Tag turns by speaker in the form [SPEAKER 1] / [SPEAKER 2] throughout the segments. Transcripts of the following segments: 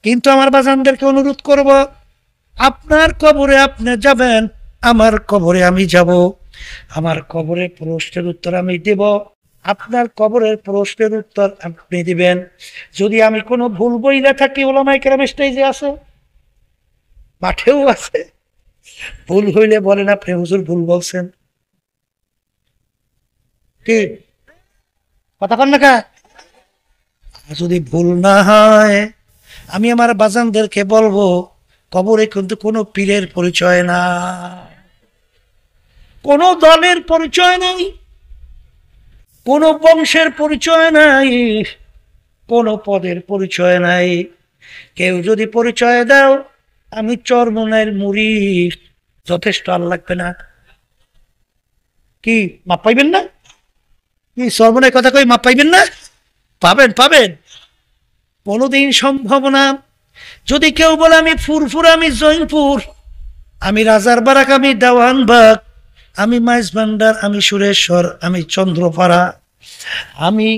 [SPEAKER 1] কিন্তু আমার বাজানদেরকে অনুরোধ করব, আপনার কবরে আপনি যাবেন, আমার কবরে আমি যাব, আমার কবরের প্রশ্নের উত্তর আমি দেব, আপনার কবরের প্রশ্নের উত্তর আপনি দিবেন। যদি আমি কোনো ভুল বইলে থাকি, ওলামায়ে কেরাম স্টেজে আছে, মাঠেও আছে, ভুল হইলে বলেন আপনি হুজুর ভুল বলছেন, কি কথা কন না কা? যদি ভুল না হয়, আমি আমার বাজানদেরকে বলবো, কবরে কিন্তু কোনো পীরের পরিচয় না, কোনো দলের পরিচয় নাই, কোনো বংশের পরিচয় নাই, কোনো পদের পরিচয় নাই। কেউ যদি পরিচয় দাও আমি চরমনের মুরিদ, যথেষ্ট, আর লাগবে না। কি মাপ পাইবেন না? কি চরমনের কথা কই মাপ পাইবেন না? পাবেন, পাবেন, কোনোদিন সম্ভব না। যদি কেউ বলে আমি ফুরফুর, আমি জৈনপুর, আমি রাজার বারাক, আমি দেওয়ানবাগ, আমি মাইজ ভান্ডার, আমি সুরেশ্বর, আমি চন্দ্রপাড়া, আমি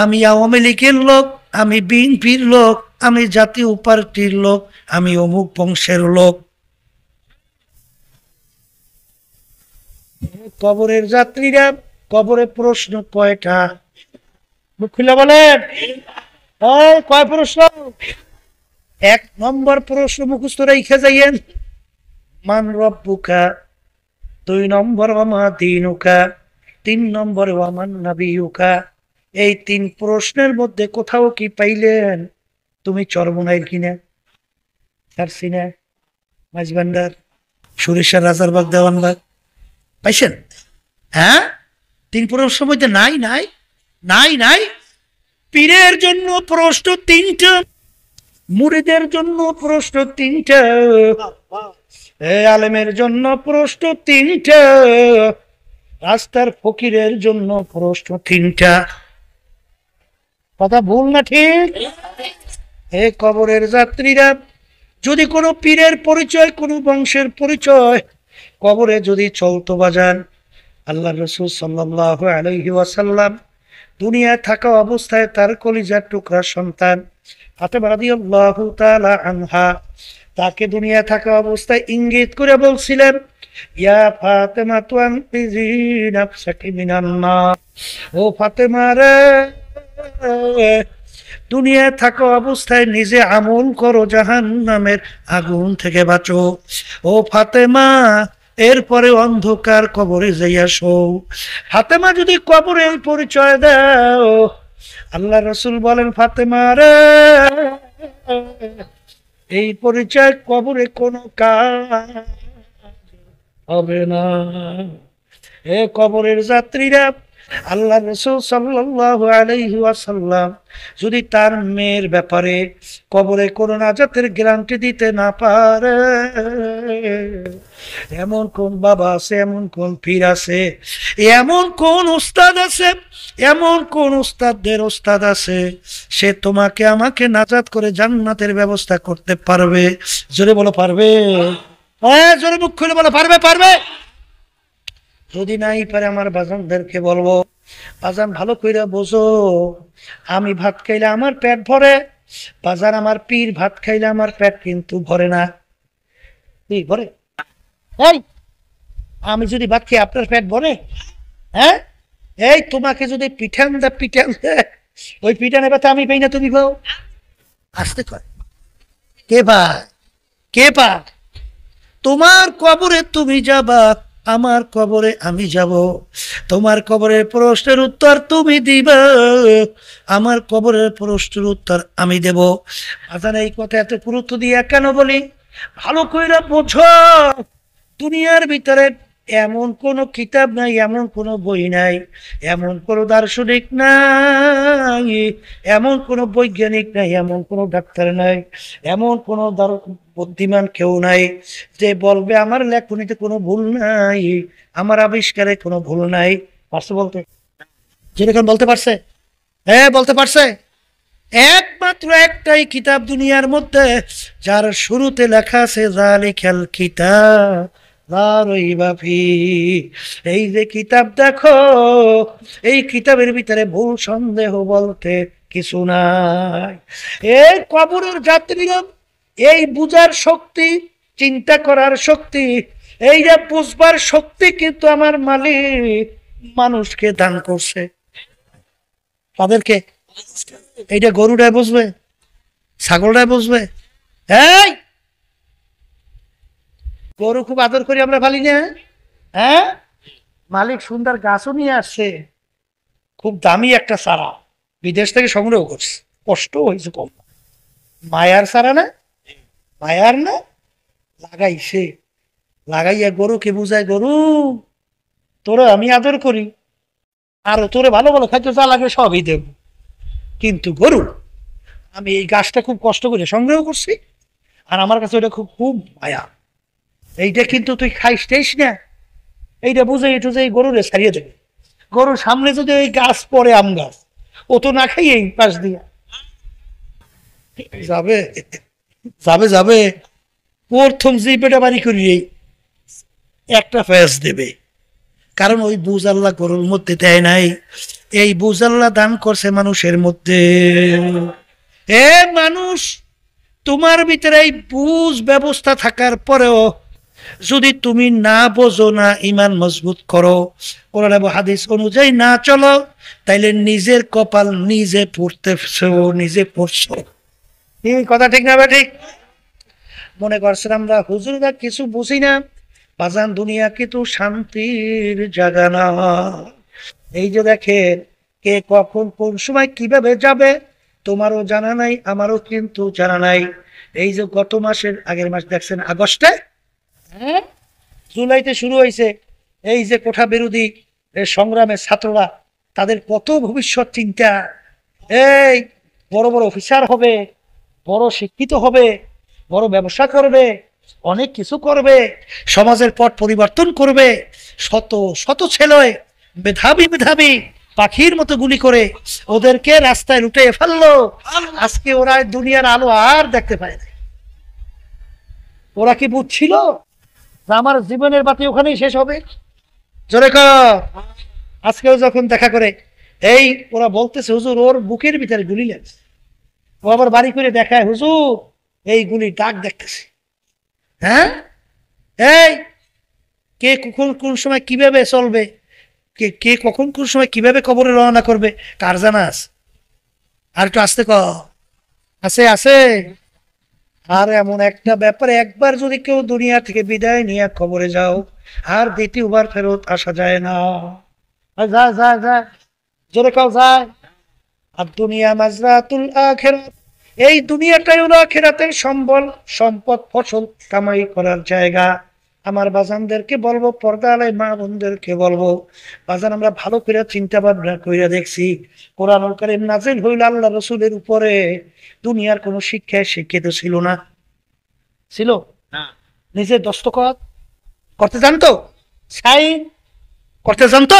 [SPEAKER 1] আমি আওয়ামী লীগের লোক, আমি বিএনপির লোক, আমি জাতীয় পার্টির লোক, আমি অমুক বংশের লোক, কবরের যাত্রীরা কবরে প্রশ্ন কয়টা? মুখ খুলে বলেন, কয় প্রশ্ন? এক নম্বর প্রশ্ন মুখস্থ রেখে যাইয়েন, মান রব্বুকা। দুই নম্বর ওয়ামা দীনুকা। তিন নম্বর ওয়ামান নাবিয়ুকা। এই তিন প্রশ্নের মধ্যে কোথাও কি পাইলেন তুমি চরমনাইল কিনা, সারসিনা, মাঝভান্ডার, সুরেশ্বর, রাজারবাগ, দেওয়ানবাগ পাইছেন? হ্যাঁ, তিন প্রশ্নের মধ্যে নাই, নাই, নাই, নাই। পীরের জন্য প্রশ্ন তিনটা, মুরিদের জন্য প্রশ্ন তিনটা, আলেমের জন্য প্রশ্ন তিনটা, রাস্তার ফকিরের জন্য প্রশ্ন তিনটা। কথা ভুল না ঠিক? হে কবরের যাত্রীরা, যদি কোনো পীরের পরিচয়, কোনো বংশের পরিচয় কবরে যদি চলতো বাজান, আল্লাহ রাসূল সাল্লাল্লাহু আলাইহি ওয়াসাল্লাম দুনিয়ায় থাকা অবস্থায় তার কলিজার টুকরা সন্তান ফাতেমা রাদিয়াল্লাহু তাআলা আনহা তাকে দুনিয়া থাকা অবস্থায় ইঙ্গিত করে বলছিলেন, ইয়া ফাতেমা তু আনকিজি নাফসাকি মিনান নার, ও ফাতেমা রে, দুনিয়ায় থাকা অবস্থায় নিজে আমল করো, জাহান্নামের আগুন থেকে বাঁচো। ও ফাতেমা, এরপরে অন্ধকার কবরে যাইয়া শো। ফাতেমা যদি কবরে এই পরিচয় দাও, আল্লাহ রাসূল বলেন, ফাতেমা রে, এই পরিচয় কবরে কোনো কাজ হবে না। এ কবরের যাত্রীরা, আল্লাহ রাসূল সাল্লাল্লাহু আলাইহি ওয়াসাল্লাম যদি তার মেয়ের ব্যাপারে কবরে কোনো নাজাতের গ্যারান্টি দিতে না পারে, এমন কোন বাবা আছে, এমন কোন পীর আছে, এমন কোন উস্তাদ আছে, এমন কোন উস্তাদদের উস্তাদ আছে, সে তোমাকে আমাকে নাজাত করে জান্নাতের ব্যবস্থা করতে পারবে? জোরে বলো পারবে? হ্যাঁ, জোরে মুখ খুলে বলো পারবে, পারবে। যদি নাই পারে আমার বাজানদেরকে বলবো, বাজান ভালো কইরা বোঝো, আমি ভাত খাইলে আমার পেট ভরে, বাজান আমার পীর ভাত খাইলে আমার পেট কিন্তু ভরে না। কি ভরে? এই আমি যদি ভাত খাই আপনার পেট ভরে? হ্যাঁ, এই তোমাকে যদি পিঠান দে, পিঠান দে, ওই পিঠানে ব্যথা আমি পাই না, তুমি পাও? আসতে কয় কে ভাই, কে পা? তোমার কবরে তুমি যাবা, আমার কবরে আমি যাব, তোমার কবরের প্রশ্নের উত্তর তুমি দিবা, আমার কবরের প্রশ্নের উত্তর আমি দেব। আজান এই কথা এত গুরুত্ব দিয়ে কেন বলি? ভালো কইরা বোঝো, দুনিয়ার ভিতরে এমন কোনো কিতাব নাই, এমন কোনো বই নাই, এমন কোনো দার্শনিক নাই, এমন কোনো বৈজ্ঞানিক নাই, এমন কোনো ডাক্তার নাই, এমন কোনো বুদ্ধিমান কেউ নাই যে বলবে আমার লেখনীতে কোনো ভুল নাই, আমার আবিষ্কারে কোনো ভুল নাই। পারছে বলতে? যেরকম বলতে পারছে? হ্যাঁ, বলতে পারছে। একমাত্র একটাই কিতাব দুনিয়ার মধ্যে যার শুরুতে লেখা আছে যালিকাল কিতাব লা রাইবা ফীহি। এই যে কিতাব দেখো, এই কিতাবের ভিতরে ভুল সন্দেহ বলতে কিছু নাই। এই কবরের যাত্রীরা এই বুঝার শক্তি, চিন্তা করার শক্তি, এই যে বুঝবার শক্তি কিন্তু আমার মালিক মানুষকে দান করছে। তাদেরকে এইটা গরুটাই বুঝবে, ছাগলটাই বুঝবে। এই গরু খুব আদর করি আমরা, ফালি না? হ্যাঁ, মালিক সুন্দর গাছও নিয়ে আসছে, খুব দামি একটা চারা বিদেশ থেকে সংগ্রহ করছে, কষ্ট হয়েছে কম। মায়ার চারা না, মায়ার না, লাগাইছে, লাগাইয়া গরুকে বুঝায়, গরু তোরা আমি আদর করি, আর তোরে ভালো ভালো খাদ্য যা লাগে সবই দেব, কিন্তু গরু আমি এই গাছটা খুব কষ্ট করে সংগ্রহ করছি, আর আমার কাছে ওটা খুব খুব মায়া, এইটা কিন্তু তুই খাইস টেস না, এইটা বুঝে একটু যে গরুরে ছাড়িয়ে দেবে। গরুর সামনে যদি ওই গাছ পড়ে, আম গাছ, ও তো না খাই এই পাশ দিয়া যাবে, যাবে যাবে, প্রথম জিপেটা বাড়ি করিয়ে একটা ফেস দেবে, কারণ ওই বুঝ আল্লাহ গরুর মধ্যে দেয় নাই, এই বুঝ আল্লাহ দান করছে মানুষের মধ্যে। এ মানুষ, তোমার ভিতরে এই বুঝ ব্যবস্থা থাকার পরেও যদি তুমি না বোঝো, না ইমান মজবুত করো, কোরআন এবং হাদিস অনুযায়ী না চলো, তাইলে নিজের কপাল নিজে পড়তেছো, নিজে পড়ছো। এই কথা ঠিক না? ঠিক মনে করছেন আমরা হুজুররা কিছু বুঝি না, বাজান দুনিয়া কিন্তু শান্তির জায়গা না। এই যে দেখেন, কে কখন কোন সময় কিভাবে যাবে তোমারও জানা নাই, আমারও কিন্তু জানা নাই। এই যে গত মাসের আগের মাস দেখছেন আগস্টে, হ্যাঁ, জুলাইতে শুরু হয়েছে এই যে কোঠা বিরোধী সংগ্রামের ছাত্ররা, তাদের কত ভবিষ্যৎ চিন্তা, এই বড় বড় অফিসার হবে, বড় শিক্ষিত হবে, বড় ব্যবসা করবে, অনেক কিছু করবে, সমাজের পট পরিবর্তন করবে। শত শত ছেলে মেধাবী মেধাবী পাখির মতো গুলি করে ওদেরকে রাস্তায় লুটে ফেললো। আজকে ওরা দুনিয়ার আলো আর দেখতে পায় না। ওরা কি বুঝছিল আমার জীবনের বাতি ওখানেই শেষ হবে? জোরে কর। আজকেও যখন দেখা করে, এই ওরা বলতেছে হুজুর ওর বুকের ভিতরে গুলি লাগছে, ও আবার বাড়ি করে দেখায় হুজুর এই গুলি দাগ দেখতেছে। হ্যাঁ, এই কে কখন কোন সময় কিভাবে চলবে, কে কে কখন কোন সময় কিভাবে কবরে রওনা করবে, কার জানা আছে? আর একটু আসতে ক, আছে আছে। আর এমন একটা ব্যাপারে একবার যদি কেউ দুনিয়া থেকে বিদায় নিয়ে কবরে যাও, আর দ্বিতীয়বার ফেরত আসা যায় না। যা যা যা, জোরে কাও যায়। আর দুনিয়া মাজরাতুল আখিরাত, এই দুনিয়াটাই হলো আখিরাতের সম্বল, সম্পদ, ফসল কামাই করার জায়গা। আমার বাজানদেরকে বলবো, পর্দা আলাই মা বোনদেরকে বলবো, বাজান আমরা ভালো করে চিন্তা ভাবনা কইরা দেখছি, কোরআনুল কারীম নাযিল হইল আল্লাহ রাসূলের উপরে, দুনিয়ার কোনো শিক্ষায় শিক্ষিত ছিল না, ছিল না। নিজে দস্তখত করতে জানতো, সাইন করতে জানতো,